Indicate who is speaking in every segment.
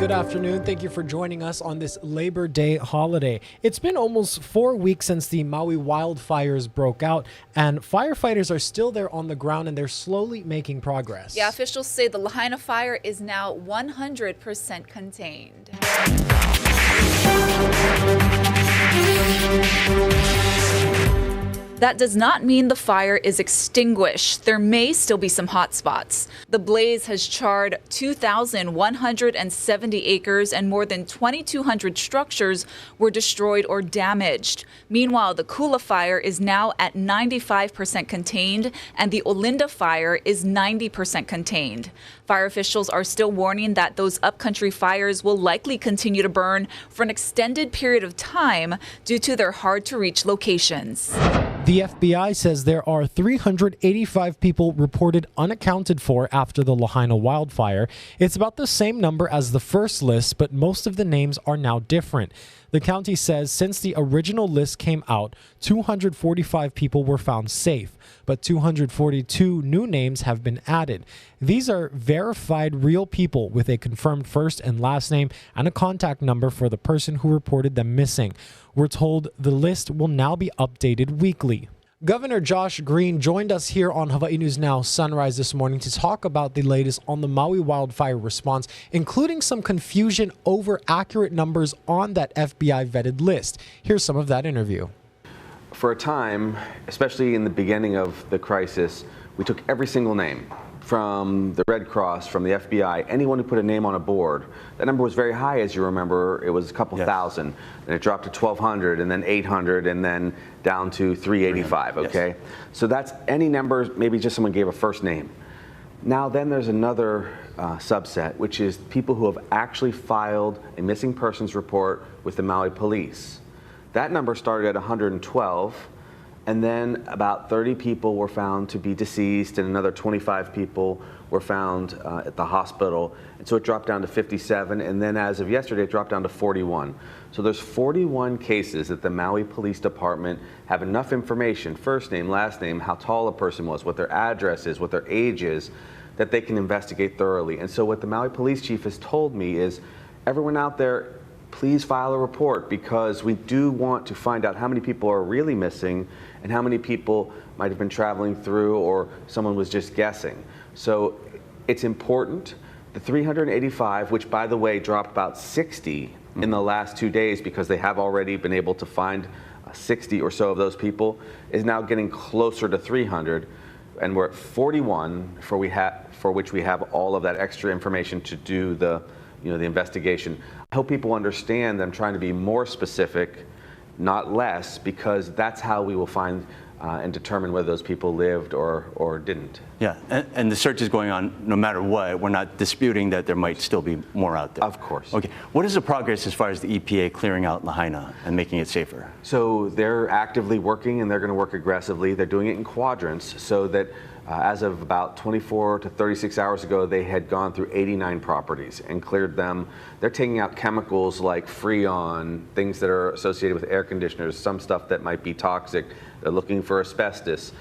Speaker 1: Good afternoon. Thank you for joining us on this Labor Day holiday. It's been almost 4 weeks since the Maui wildfires broke out, and firefighters are still there on the ground and they're slowly making progress.
Speaker 2: Yeah, officials say the Lahaina fire is now 100% contained. That does not mean the fire is extinguished. There may still be some hot spots. The blaze has charred 2,170 acres and more than 2,200 structures were destroyed or damaged. Meanwhile, the Kula fire is now at 95% contained and the Olinda fire is 90% contained. Fire officials are still warning that those upcountry fires will likely continue to burn for an extended period of time due to their hard-to-reach locations.
Speaker 1: The FBI says there are 385 people reported unaccounted for after the Lahaina wildfire. It's about the same number as the first list, but most of the names are now different. The county says since the original list came out, 245 people were found safe, but 242 new names have been added. These are verified real people with a confirmed first and last name and a contact number for the person who reported them missing. We're told the list will now be updated weekly. Governor Josh Green joined us here on Hawaii News Now Sunrise this morning to talk about the latest on the Maui wildfire response, including some confusion over accurate numbers on that FBI vetted list. Here's some of that interview.
Speaker 3: For a time, especially in the beginning of the crisis, we took every single name from the Red Cross, from the FBI, anyone who put a name on a board. That number was very high, as you remember. It was a couple thousand, and it dropped to 1,200, and then 800, and then down to 385, okay? Yes. So that's any number, maybe just someone gave a first name. Now then there's another subset, which is people who have actually filed a missing persons report with the Maui police. That number started at 112. And then about 30 people were found to be deceased and another 25 people were found at the hospital. And so it dropped down to 57. And then as of yesterday, it dropped down to 41. So there's 41 cases that the Maui Police Department have enough information, first name, last name, how tall a person was, what their address is, what their age is, that they can investigate thoroughly. And so what the Maui Police Chief has told me is, everyone out there, please file a report, because we do want to find out how many people are really missing and how many people might have been traveling through or someone was just guessing. So it's important. The 385, which by the way dropped about 60 in the last 2 days because they have already been able to find 60 or so of those people, is now getting closer to 300. And we're at 41 for which we have all of that extra information to do the investigation. I hope people understand that I'm trying to be more specific, not less, because that's how we will find and determine whether those people lived or didn't.
Speaker 4: Yeah, and the search is going on no matter what. We're not disputing that there might still be more out there.
Speaker 3: Of course.
Speaker 4: Okay, what is the progress as far as the EPA clearing out Lahaina and making it safer?
Speaker 3: So they're actively working, and they're going to work aggressively. They're doing it in quadrants so that as of about 24 to 36 hours ago, they had gone through 89 properties and cleared them. They're taking out chemicals like Freon, things that are associated with air conditioners, some stuff that might be toxic. They're looking for asbestos.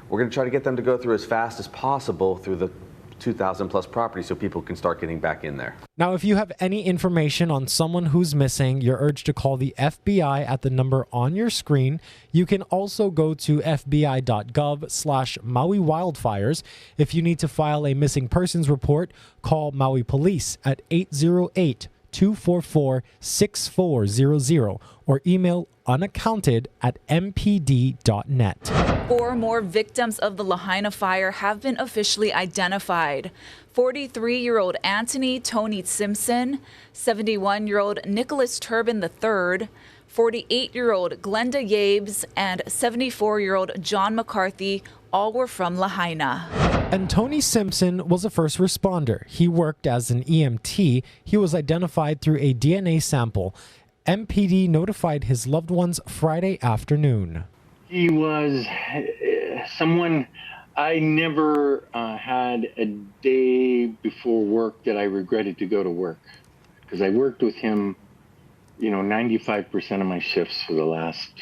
Speaker 3: We're going to try to get them to go through as fast as possible through the 2,000 plus properties so people can start getting back in there.
Speaker 1: Now, if you have any information on someone who's missing, you're urged to call the FBI at the number on your screen. You can also go to fbi.gov/Maui wildfires. If you need to file a missing persons report, call Maui Police at 808-244-6400 or email unaccounted@mpd.net.
Speaker 2: 4 more victims of the Lahaina fire have been officially identified. 43-year-old Anthony Tony Simpson, 71-year-old Nicholas Turbin III, 48-year-old Glenda Yabes, and 74-year-old John McCarthy all were from Lahaina.
Speaker 1: And Tony Simpson was a first responder. He worked as an EMT. He was identified through a DNA sample. MPD notified his loved ones Friday afternoon.
Speaker 5: He was someone I never had a day before work that I regretted to go to work, because I worked with him, 95% of my shifts for the last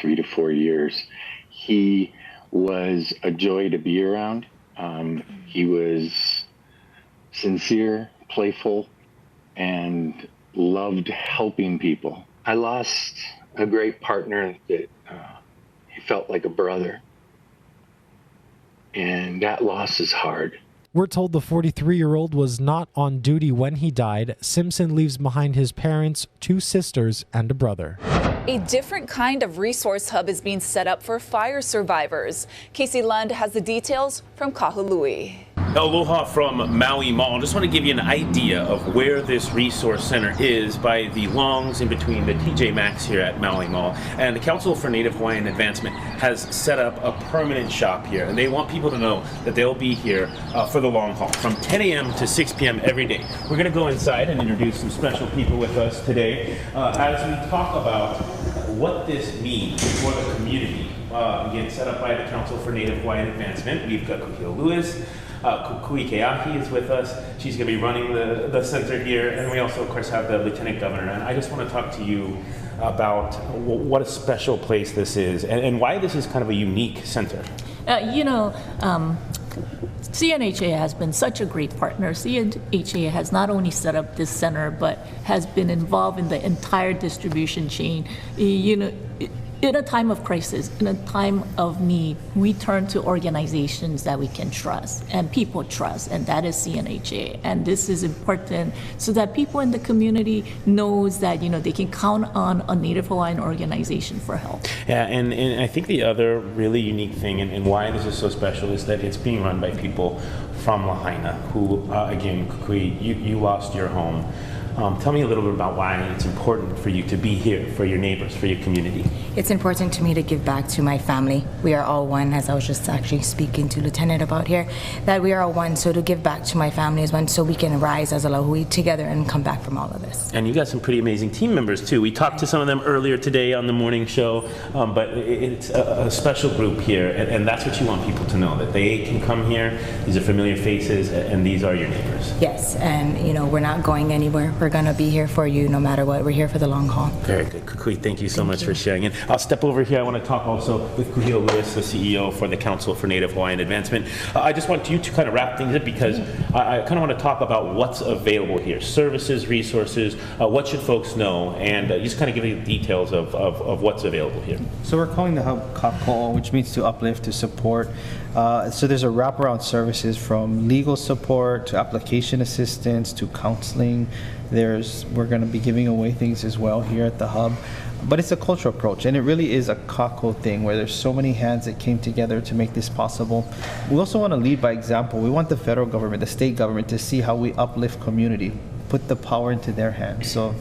Speaker 5: 3 to 4 years. He was a joy to be around. He was sincere, playful, and loved helping people. I lost a great partner that he felt like a brother, and that loss is hard.
Speaker 1: We're told the 43-year-old was not on duty when he died. Simpson leaves behind his parents, 2 sisters, and a brother.
Speaker 2: A different kind of resource hub is being set up for fire survivors. Casey Lund has the details from Kahului.
Speaker 6: Aloha from Maui Mall. Just want to give you an idea of where this resource center is by the longs in between the TJ Maxx here at Maui Mall. And the Council for Native Hawaiian Advancement has set up a permanent shop here, and they want people to know that they'll be here for the long haul from 10 a.m. to 6 p.m. every day. We're going to go inside and introduce some special people with us today as we talk about what this means for the community. Again, set up by the Council for Native Hawaiian Advancement. We've got Kuhio Lewis. Kukui Keahi is with us. She's going to be running the center here. And we also, of course, have the Lieutenant Governor. And I just want to talk to you about what a special place this is and why this is kind of a unique center.
Speaker 7: CNHA has been such a great partner. CNHA has not only set up this center, but has been involved in the entire distribution chain. In a time of crisis, in a time of need, we turn to organizations that we can trust and people trust, and that is CNHA. And this is important so that people in the community knows that they can count on a Native Hawaiian organization for help.
Speaker 6: Yeah, and I think the other really unique thing and why this is so special is that it's being run by people from Lahaina who, again, Kukui, you lost your home. Tell me a little bit about why it's important for you to be here, for your neighbors, for your community.
Speaker 8: It's important to me to give back to my family. We are all one, as I was just actually speaking to Lieutenant about here, that we are all one. So to give back to my family is one, so we can rise as a Lahui together and come back from all of this.
Speaker 6: And you got some pretty amazing team members too. We talked to some of them earlier today on the morning show, but it's a special group here, and that's what you want people to know, that they can come here. These are familiar faces, and these are your neighbors.
Speaker 8: Yes, and we're not going anywhere. We're going to be here for you no matter what. We're here for the long haul.
Speaker 6: Very good. Kukui, thank you so much for sharing. And I'll step over here. I want to talk also with Kuhio Lewis, the CEO for the Council for Native Hawaiian Advancement. I just want you to kind of wrap things up because I kind of want to talk about what's available here. Services, resources, what should folks know, and just kind of give you the details of what's available here.
Speaker 9: So we're calling the hub Kako, which means to uplift, to support. So there's a wraparound services from legal support to application assistance to counseling. We're going to be giving away things as well here at the hub. But it's a cultural approach, and it really is a Kako thing where there's so many hands that came together to make this possible. We also want to lead by example. We want the federal government, the state government to see how we uplift community, put the power into their hands. So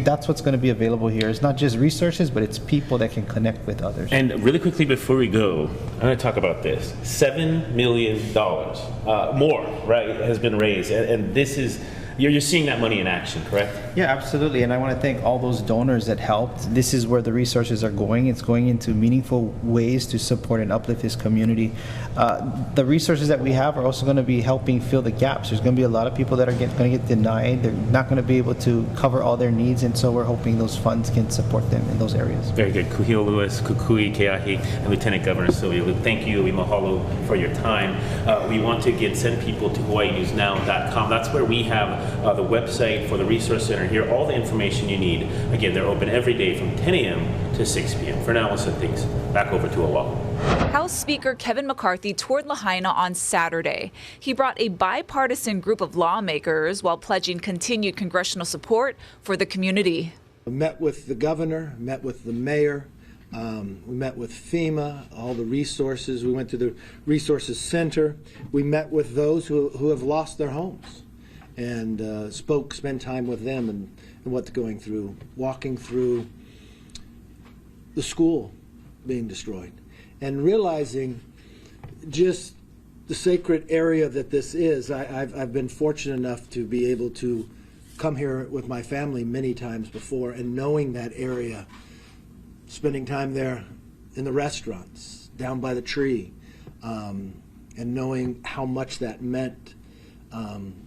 Speaker 9: that's what's going to be available here. It's not just resources, but it's people that can connect with others.
Speaker 6: And really quickly before we go, I'm going to talk about this. $7 million more, right, has been raised, and this is. You're seeing that money in action, correct?
Speaker 9: Yeah, absolutely. And I want to thank all those donors that helped. This is where the resources are going. It's going into meaningful ways to support and uplift this community. The resources that we have are also going to be helping fill the gaps. There's going to be a lot of people that are going to get denied. They're not going to be able to cover all their needs, and so we're hoping those funds can support them in those areas.
Speaker 6: Very good. Kuhio Lewis, Kukui Keahi, and Lieutenant Governor Sylvia Luke, thank you. We mahalo for your time. We want to again send people to hawaiinewsnow.com. That's where we have the website for the Resource Center here, all the information you need. Again, they're open every day from 10 a.m. to 6 p.m. For now, we'll send things back over to Oahu.
Speaker 2: House Speaker Kevin McCarthy toured Lahaina on Saturday. He brought a bipartisan group of lawmakers while pledging continued congressional support for the community.
Speaker 10: We met with the governor, met with the mayor, we met with FEMA, all the resources. We went to the Resources Center. We met with those who have lost their homes and spent time with them and what they're going through, walking through the school being destroyed and realizing just the sacred area that this is. I've been fortunate enough to be able to come here with my family many times before, and knowing that area, spending time there in the restaurants, down by the tree, and knowing how much that meant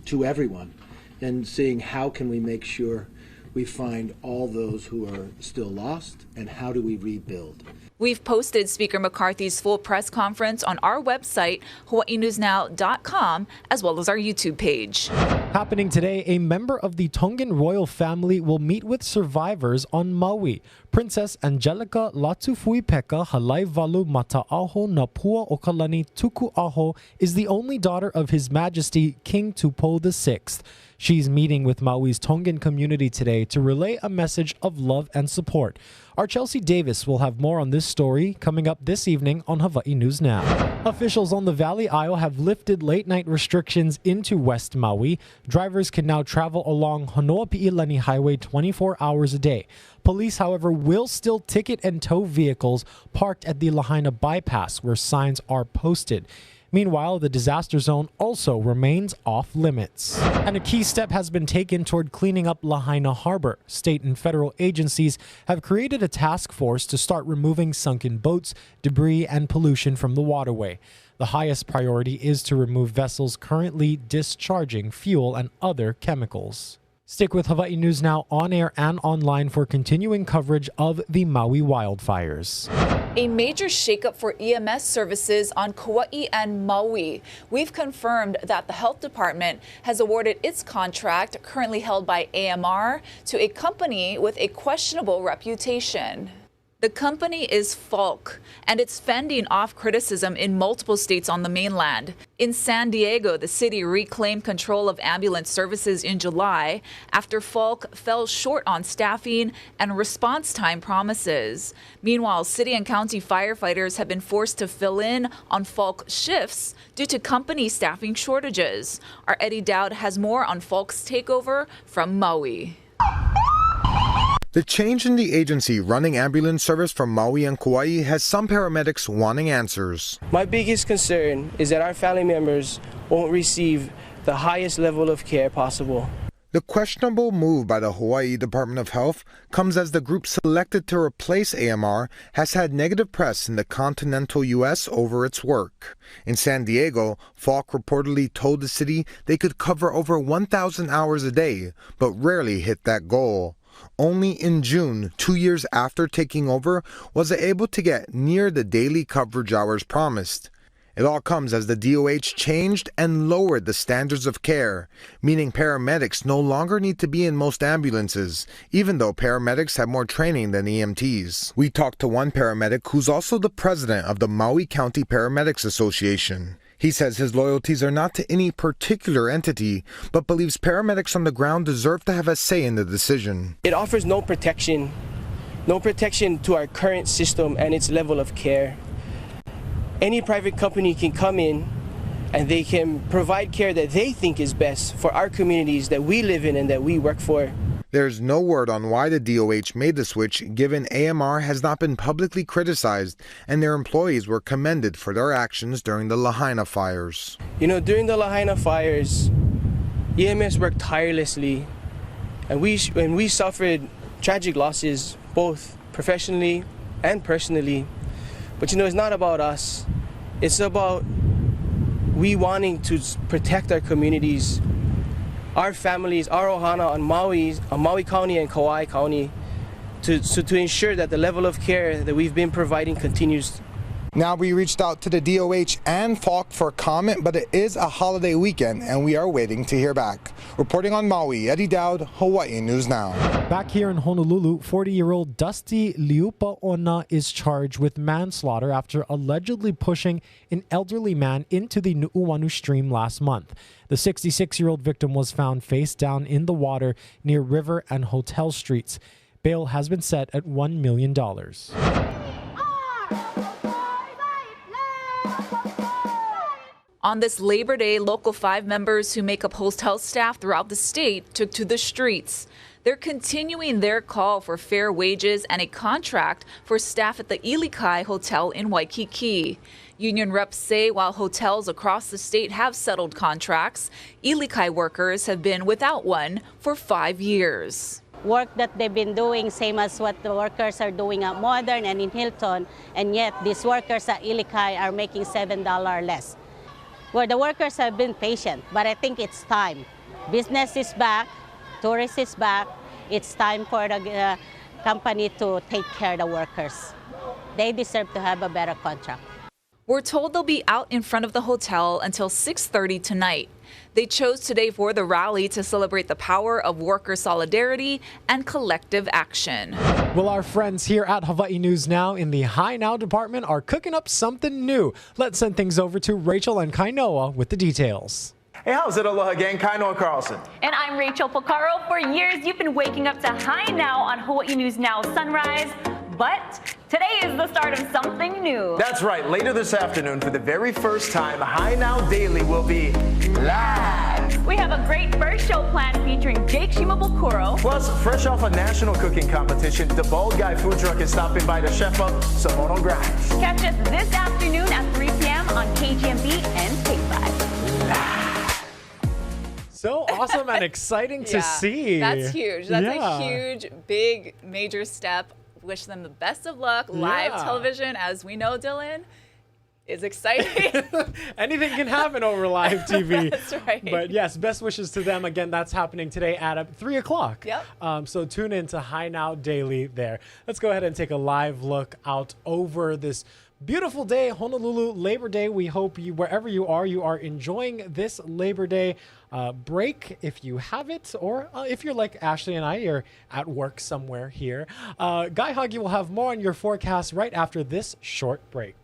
Speaker 10: to everyone, and seeing how can we make sure we find all those who are still lost, and how do we rebuild.
Speaker 2: We've posted Speaker McCarthy's full press conference on our website, hawaiinewsnow.com, as well as our YouTube page.
Speaker 1: Happening today, a member of the Tongan royal family will meet with survivors on Maui. Princess Angelica Latufuipeka Halaivalu Mata'aho Napua Okalani Tuku'aho is the only daughter of His Majesty King Tupou VI. She's meeting with Maui's Tongan community today to relay a message of love and support. Our Chelsea Davis will have more on this story coming up this evening on Hawaii News Now. Officials on the Valley Isle have lifted late-night restrictions into West Maui. Drivers can now travel along Honoapi'ilani Highway 24 hours a day. Police, however, will still ticket and tow vehicles parked at the Lahaina bypass where signs are posted. Meanwhile, the disaster zone also remains off limits. And a key step has been taken toward cleaning up Lahaina Harbor. State and federal agencies have created a task force to start removing sunken boats, debris, and pollution from the waterway. The highest priority is to remove vessels currently discharging fuel and other chemicals. Stick with Hawaii News Now on air and online for continuing coverage of the Maui wildfires.
Speaker 2: A major shakeup for EMS services on Kauai and Maui. We've confirmed that the health department has awarded its contract, currently held by AMR, to a company with a questionable reputation. The company is Falk, and it's fending off criticism in multiple states on the mainland. In San Diego, the city reclaimed control of ambulance services in July after Falk fell short on staffing and response time promises. Meanwhile, city and county firefighters have been forced to fill in on Falk shifts due to company staffing shortages. Our Eddie Dowd has more on Falk's takeover from Maui.
Speaker 11: The change in the agency running ambulance service from Maui and Kauai has some paramedics wanting answers.
Speaker 12: My biggest concern is that our family members won't receive the highest level of care possible.
Speaker 11: The questionable move by the Hawaii Department of Health comes as the group selected to replace AMR has had negative press in the continental U.S. over its work. In San Diego, Falk reportedly told the city they could cover over 1,000 hours a day, but rarely hit that goal. Only in June, 2 years after taking over, was it able to get near the daily coverage hours promised. It all comes as the DOH changed and lowered the standards of care, meaning paramedics no longer need to be in most ambulances, even though paramedics have more training than EMTs. We talked to one paramedic who's also the president of the Maui County Paramedics Association. He says his loyalties are not to any particular entity, but believes paramedics on the ground deserve to have a say in the decision.
Speaker 12: It offers no protection to our current system and its level of care. Any private company can come in and they can provide care that they think is best for our communities that we live in and that we work for.
Speaker 11: There's no word on why the DOH made the switch, given AMR has not been publicly criticized and their employees were commended for their actions during the Lahaina fires.
Speaker 12: You know, during the Lahaina fires, EMS worked tirelessly, and we suffered tragic losses, both professionally and personally. But you know, it's not about us. It's about we wanting to protect our communities, our families, our ohana on Maui County and Kauai County, to ensure that the level of care that we've been providing continues.
Speaker 11: Now we reached out to the DOH and Falk for comment, but it is a holiday weekend and we are waiting to hear back. Reporting on Maui, Eddie Dowd, Hawaii News Now.
Speaker 1: Back here in Honolulu, 40-year-old Dusty Liupaona is charged with manslaughter after allegedly pushing an elderly man into the Nu'uanu stream last month. The 66-year-old victim was found face down in the water near River and Hotel Streets. Bail has been set at $1 million.
Speaker 2: On this Labor Day, Local 5 members who make up hotel staff throughout the state took to the streets. They're continuing their call for fair wages and a contract for staff at the Ilikai Hotel in Waikiki. Union reps say while hotels across the state have settled contracts, Ilikai workers have been without one for 5 years.
Speaker 13: Work that they've been doing, same as what the workers are doing at Modern and in Hilton, and yet these workers at Ilikai are making $7 less. Well, the workers have been patient, but I think it's time. Business is back, tourists is back. It's time for the company to take care of the workers. They deserve to have a better contract.
Speaker 2: We're told they'll be out in front of the hotel until 6:30 tonight. They chose today for the rally to celebrate the power of worker solidarity and collective action.
Speaker 1: Well, our friends here at Hawaii News Now in the Hi Now department are cooking up something new. Let's send things over to Rachel and Kainoa with the details.
Speaker 14: Hey, how's it, Aloha gang? Kainoa Carlson.
Speaker 15: And I'm Rachel Picaro. For years, you've been waking up to Hi Now on Hawaii News Now Sunrise. But today is the start of something new.
Speaker 14: That's right. Later this afternoon, for the very first time, Hi Now Daily will be live.
Speaker 15: We have a great first show planned featuring Jake Shimabukuro.
Speaker 14: Plus, fresh off a national cooking competition, the Bald Guy food truck is stopping by to chef up Samono Grimes.
Speaker 15: Catch us this afternoon at 3 p.m. on KGMB and K5.
Speaker 14: Live.
Speaker 1: So awesome and exciting to see.
Speaker 2: That's huge. That's a huge, big, major step. Wish them the best of luck. Live television, as we know, Dylan, is exciting.
Speaker 1: Anything can happen over live TV.
Speaker 2: That's right.
Speaker 1: But yes, best wishes to them. Again, that's happening today at 3 o'clock.
Speaker 2: Yep.
Speaker 1: So tune in to Hi Now Daily there. Let's go ahead and take a live look out over this beautiful day, Honolulu Labor Day. We hope you, wherever you are enjoying this Labor Day break if you have it, or if you're like Ashley and I, you're at work somewhere here. Guy Huggy will have more on your forecast right after this short break.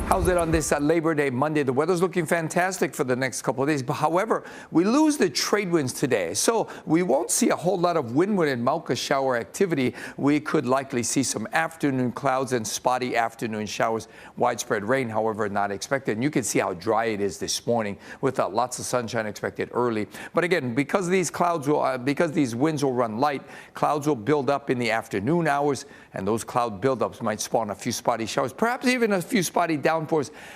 Speaker 16: How's it on this Labor Day Monday? The weather's looking fantastic for the next couple of days. But however, we lose the trade winds today. So we won't see a whole lot of windward and Mauka shower activity. We could likely see some afternoon clouds and spotty afternoon showers. Widespread rain, however, not expected. And you can see how dry it is this morning with lots of sunshine expected early. But again, because these because these winds will run light, clouds will build up in the afternoon hours, and those cloud buildups might spawn a few spotty showers, perhaps even a few spotty downpours.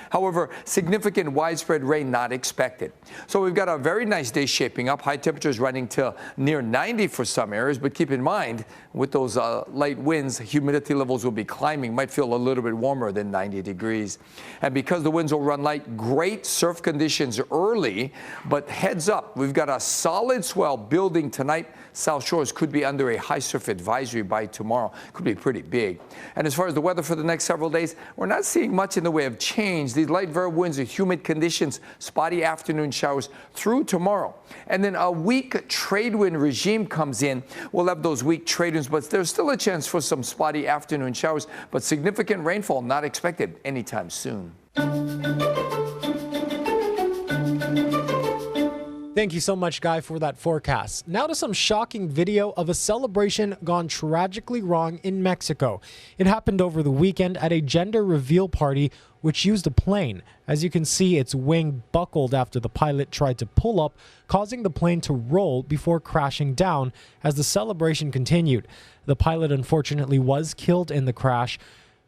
Speaker 16: However, significant widespread rain not expected. So we've got a very nice day shaping up. High temperatures running to near 90 for some areas, but keep in mind, with those light winds, humidity levels will be climbing, might feel a little bit warmer than 90 degrees. And because the winds will run light, great surf conditions early, but heads up, we've got a solid swell building tonight. South Shores could be under a high surf advisory by tomorrow. Could be pretty big. And as far as the weather for the next several days, we're not seeing much in the way of change. These light variable winds and humid conditions, spotty afternoon showers through tomorrow. And then a weak trade wind regime comes in. We'll have those weak trade winds, but there's still a chance for some spotty afternoon showers, but significant rainfall not expected anytime soon.
Speaker 1: Thank you so much, Guy, for that forecast. Now to some shocking video of a celebration gone tragically wrong in Mexico. It happened over the weekend at a gender reveal party which used a plane. As you can see, its wing buckled after the pilot tried to pull up, causing the plane to roll before crashing down as the celebration continued. The pilot unfortunately was killed in the crash.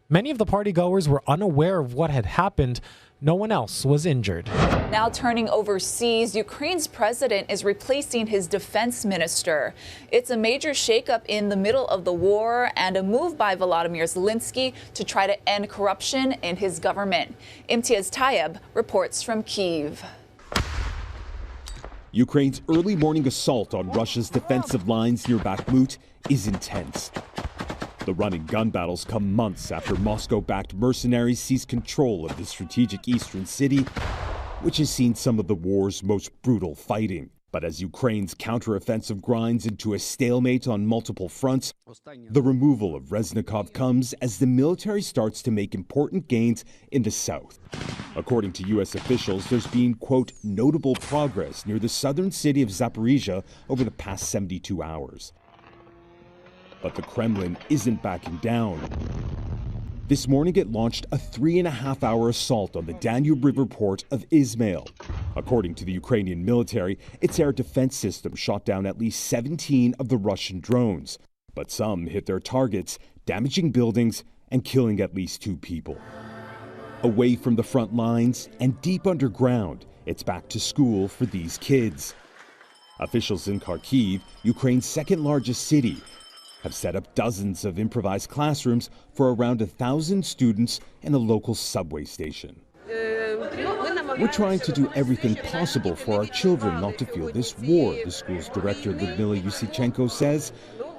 Speaker 1: Many of the partygoers were unaware of what had happened. No one else was injured.
Speaker 2: Now turning overseas, Ukraine's president is replacing his defense minister. It's a major shakeup in the middle of the war and a move by Volodymyr Zelensky to try to end corruption in his government. Imtiaz Tayeb reports from Kyiv.
Speaker 17: Ukraine's early morning assault on Russia's defensive lines near Bakhmut is intense. The running gun battles come months after Moscow-backed mercenaries seized control of the strategic eastern city, which has seen some of the war's most brutal fighting. But as Ukraine's counteroffensive grinds into a stalemate on multiple fronts, the removal of Reznikov comes as the military starts to make important gains in the south. According to U.S. officials, there's been, quote, notable progress near the southern city of Zaporizhia over the past 72 hours. But the Kremlin isn't backing down. This morning it launched a 3.5-hour assault on the Danube River port of Izmail. According to the Ukrainian military, its air defense system shot down at least 17 of the Russian drones. But some hit their targets, damaging buildings and killing at least 2 people. Away from the front lines and deep underground, it's back to school for these kids. Officials in Kharkiv, Ukraine's second largest city, have set up dozens of improvised classrooms for around 1,000 students in a local subway station. We're trying to do everything possible for our children not to feel this war, the school's director Lyudmila Yusichenko says.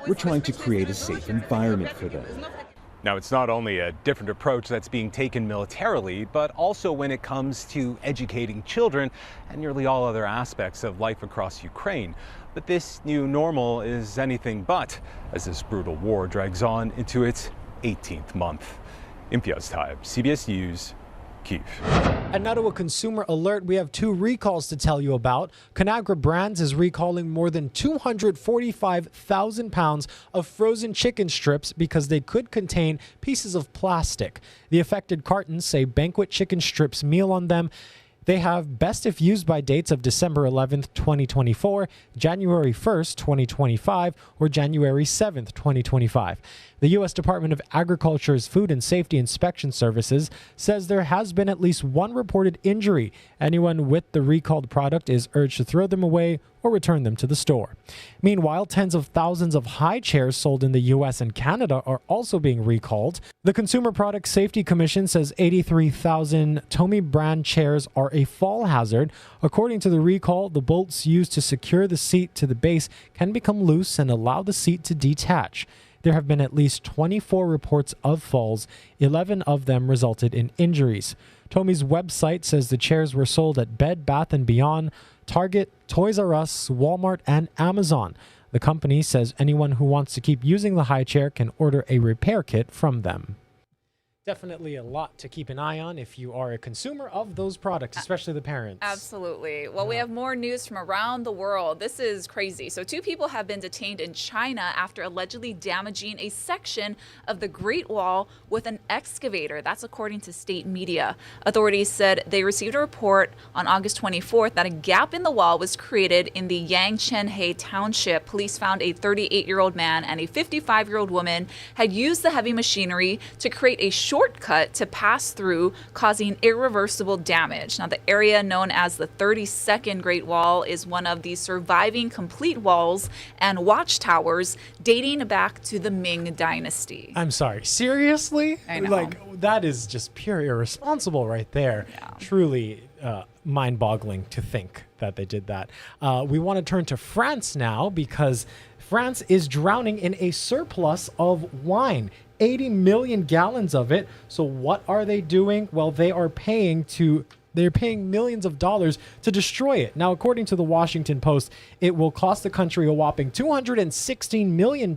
Speaker 17: We're trying to create a safe environment for them.
Speaker 18: Now, it's not only a different approach that's being taken militarily, but also when it comes to educating children and nearly all other aspects of life across Ukraine. But this new normal is anything but, as this brutal war drags on into its 18th month. Imtiaz Tayeb, CBS News, Kyiv.
Speaker 1: And now to a consumer alert. We have 2 recalls to tell you about. Conagra Brands is recalling more than 245,000 pounds of frozen chicken strips because they could contain pieces of plastic. The affected cartons say banquet chicken strips meal on them. They have best if used by dates of December 11th, 2024, January 1st, 2025, or January 7th, 2025. The U.S. Department of Agriculture's Food and Safety Inspection Services says there has been at least 1 reported injury. Anyone with the recalled product is urged to throw them away or return them to the store. Meanwhile, tens of thousands of high chairs sold in the U.S. and Canada are also being recalled. The Consumer Product Safety Commission says 83,000 Tomy brand chairs are a fall hazard. According to the recall, the bolts used to secure the seat to the base can become loose and allow the seat to detach. There have been at least 24 reports of falls. 11 of them resulted in injuries. Tomy's website says the chairs were sold at Bed Bath & Beyond, Target, Toys R Us, Walmart, and Amazon. The company says anyone who wants to keep using the high chair can order a repair kit from them. Definitely a lot to keep an eye on if you are a consumer of those products, especially the parents.
Speaker 2: Absolutely. Well, we have more news from around the world. This is crazy. So 2 people have been detained in China after allegedly damaging a section of the Great Wall with an excavator. That's according to state media. Authorities said they received a report on August 24th that a gap in the wall was created in the Yangchenhe township. Police found a 38-year-old man and a 55-year-old woman had used the heavy machinery to create a shortcut to pass through, causing irreversible damage. Now, the area known as the 32nd Great Wall is one of the surviving complete walls and watchtowers dating back to the Ming Dynasty.
Speaker 1: I'm sorry, seriously?
Speaker 2: I know.
Speaker 1: Like, that is just pure irresponsible right there. Yeah. Truly mind-boggling to think that they did that. We want to turn to France now because France is drowning in a surplus of wine. 80 million gallons of it. So what are they doing? Well, they're paying millions of dollars to destroy it. Now, according to the Washington Post, it will cost the country a whopping $216 million.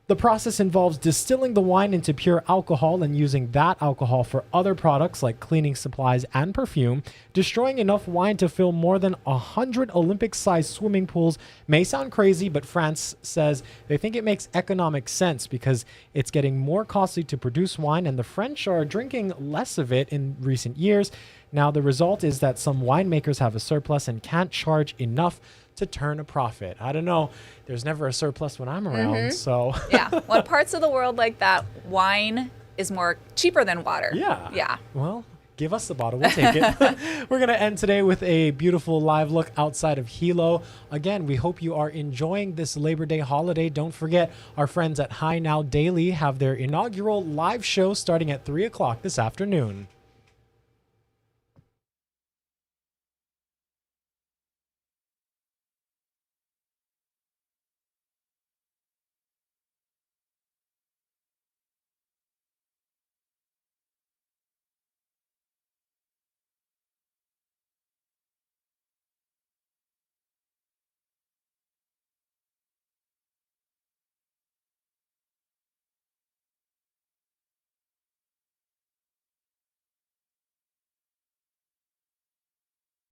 Speaker 1: The process involves distilling the wine into pure alcohol and using that alcohol for other products like cleaning supplies and perfume. Destroying enough wine to fill more than 100 Olympic-sized swimming pools may sound crazy, but France says they think it makes economic sense because it's getting more costly to produce wine, and the French are drinking less of it in recent years. Now, the result is that some winemakers have a surplus and can't charge enough to turn a profit. I don't know. There's never a surplus when I'm around, so.
Speaker 2: Yeah, well, in parts of the world like that, wine is more cheaper than water.
Speaker 1: Yeah.
Speaker 2: Yeah.
Speaker 1: Well, give us the bottle. We'll take it. We're going to end today with a beautiful live look outside of Hilo. Again, we hope you are enjoying this Labor Day holiday. Don't forget, our friends at Hi Now Daily have their inaugural live show starting at 3 o'clock this afternoon.